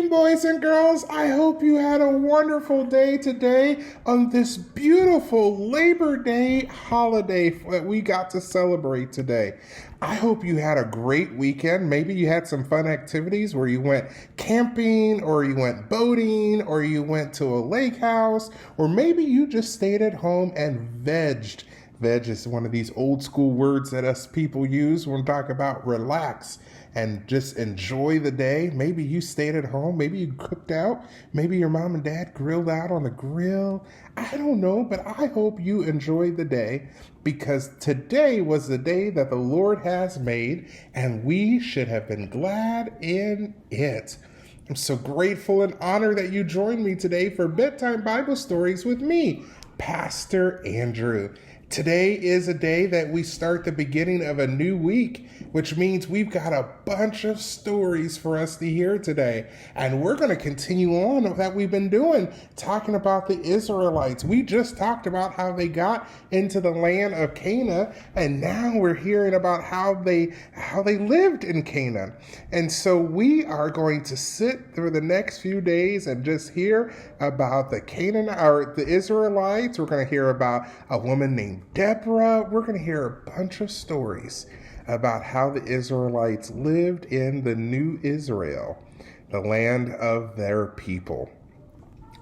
Boys and girls, I hope you had a wonderful day today on this beautiful Labor Day holiday that we got to celebrate today. I hope you had a great weekend. Maybe you had some fun activities where you went camping or you went boating or you went to a lake house, or maybe you just stayed at home and vegged. Veg is one of these old school words that us people use when we talk about relax and just enjoy the day. Maybe you stayed at home. Maybe you cooked out. Maybe your mom and dad grilled out on the grill. I don't know, but I hope you enjoyed the day, because today was the day that the Lord has made, and we should have been glad in it. I'm so grateful and honored that you joined me today for Bedtime Bible Stories with me, Pastor Andrew. Today is a day that we start the beginning of a new week, which means we've got a bunch of stories for us to hear today. And we're going to continue on that we've been doing, talking about the Israelites. We just talked about how they got into the land of Canaan, and now we're hearing about how they lived in Canaan. And so we are going to sit through the next few days and just hear about the Israelites. We're going to hear about a woman named Deborah. We're going to hear a bunch of stories about how the Israelites lived in the new Israel, the land of their people.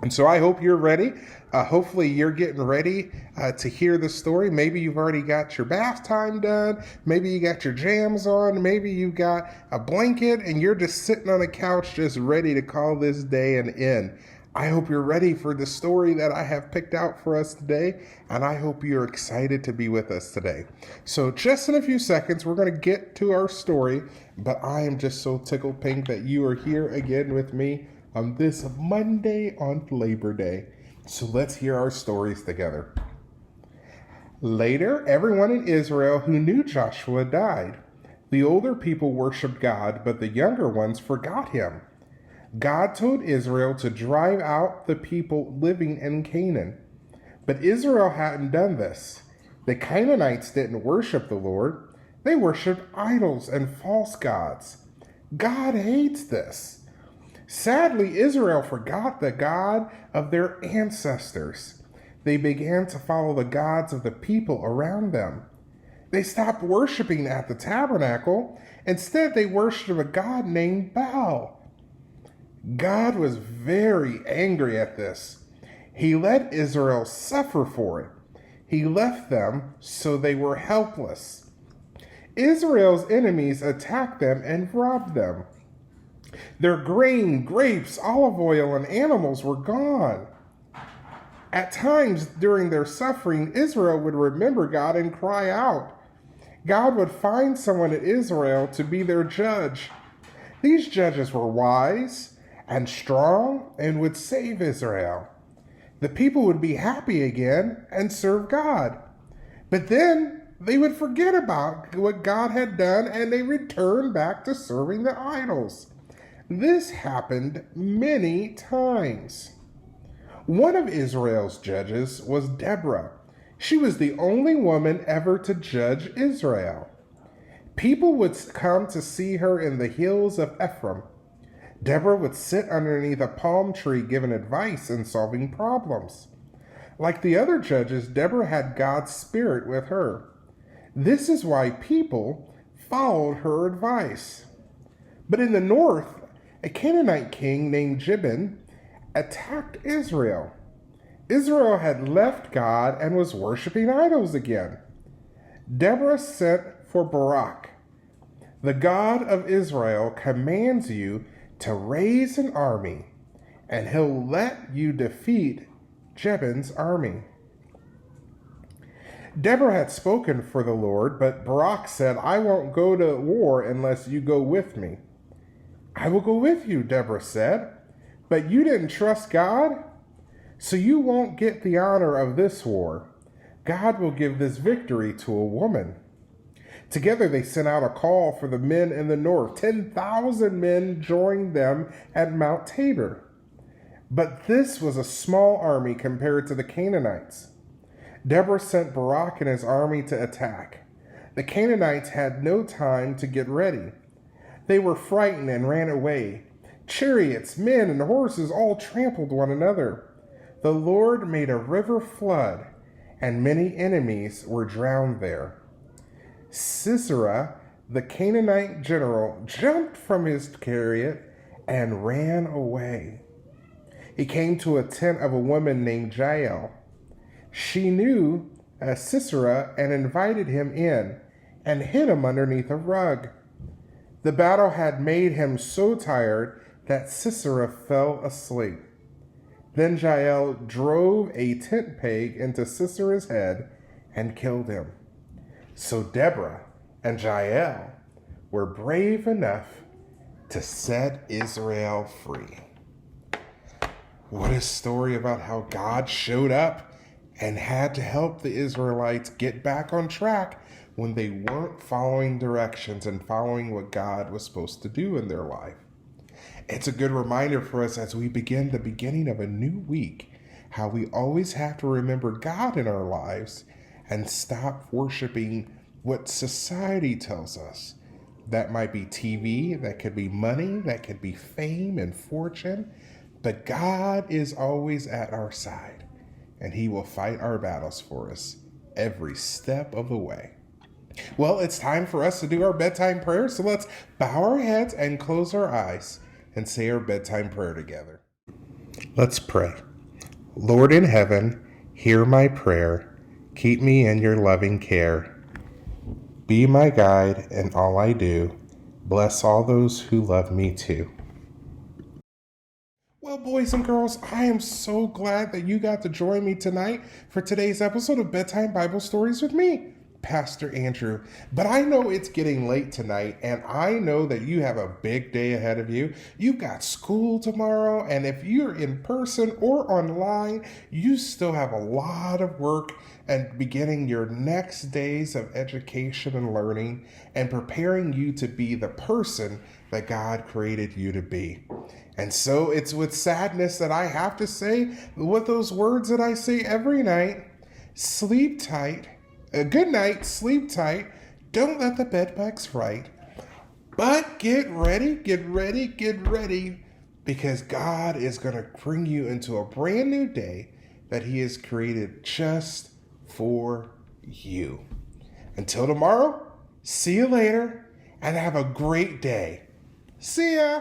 And so I hope you're ready. Hopefully you're getting ready to hear the story. Maybe you've already got your bath time done. Maybe you got your jams on. Maybe you got a blanket and you're just sitting on the couch just ready to call this day an end. I hope you're ready for the story that I have picked out for us today, and I hope you're excited to be with us today. So just in a few seconds, we're going to get to our story, but I am just so tickled pink that you are here again with me on this Monday on Labor Day. So let's hear our stories together. Later, everyone in Israel who knew Joshua died. The older people worshiped God, but the younger ones forgot him. God told Israel to drive out the people living in Canaan. But Israel hadn't done this. The Canaanites didn't worship the Lord. They worshiped idols and false gods. God hates this. Sadly, Israel forgot the God of their ancestors. They began to follow the gods of the people around them. They stopped worshiping at the tabernacle. Instead, they worshiped a god named Baal. God was very angry at this. He let Israel suffer for it. He left them so they were helpless. Israel's enemies attacked them and robbed them. Their grain, grapes, olive oil, and animals were gone. At times during their suffering, Israel would remember God and cry out. God would find someone in Israel to be their judge. These judges were wise and strong and would save Israel. The people would be happy again and serve God. But then they would forget about what God had done and they returned back to serving the idols. This happened many times. One of Israel's judges was Deborah. She was the only woman ever to judge Israel. People would come to see her in the hills of Ephraim. Deborah would sit underneath a palm tree giving advice and solving problems. Like the other judges, Deborah had God's Spirit with her. This is why people followed her advice. But in the north, a Canaanite king named Jabin attacked Israel. Israel had left God and was worshiping idols again. Deborah sent for Barak. The God of Israel commands you to raise an army, and he'll let you defeat Jabin's army. Deborah had spoken for the Lord, but Barak said, I won't go to war unless you go with me. I will go with you, Deborah said, but you didn't trust God, so you won't get the honor of this war. God will give this victory to a woman. Together they sent out a call for the men in the north. 10,000 men joined them at Mount Tabor. But this was a small army compared to the Canaanites. Deborah sent Barak and his army to attack. The Canaanites had no time to get ready. They were frightened and ran away. Chariots, men, and horses all trampled one another. The Lord made a river flood, and many enemies were drowned there. Sisera, the Canaanite general, jumped from his chariot and ran away. He came to a tent of a woman named Jael. She knew Sisera and invited him in and hid him underneath a rug. The battle had made him so tired that Sisera fell asleep. Then Jael drove a tent peg into Sisera's head and killed him. So Deborah and Jael were brave enough to set Israel free. What a story about how God showed up and had to help the Israelites get back on track when they weren't following directions and following what God was supposed to do in their life. It's a good reminder for us as we begin the beginning of a new week, how we always have to remember God in our lives and stop worshiping what society tells us. That might be TV, that could be money, that could be fame and fortune, but God is always at our side, and He will fight our battles for us every step of the way. Well, it's time for us to do our bedtime prayer, so let's bow our heads and close our eyes and say our bedtime prayer together. Let's pray. Lord in heaven, hear my prayer. Keep me in your loving care. Be my guide in all I do. Bless all those who love me too. Well, boys and girls, I am so glad that you got to join me tonight for today's episode of Bedtime Bible Stories with me, Pastor Andrew. But I know it's getting late tonight, and I know that you have a big day ahead of you. You've got school tomorrow, and if you're in person or online, you still have a lot of work and beginning your next days of education and learning and preparing you to be the person that God created you to be. And so it's with sadness that I have to say what those words that I say every night: sleep tight. Good night, sleep tight. Don't let the bed bugs fright. But get ready, because God is going to bring you into a brand new day that He has created just for you. Until tomorrow, see you later and have a great day. See ya.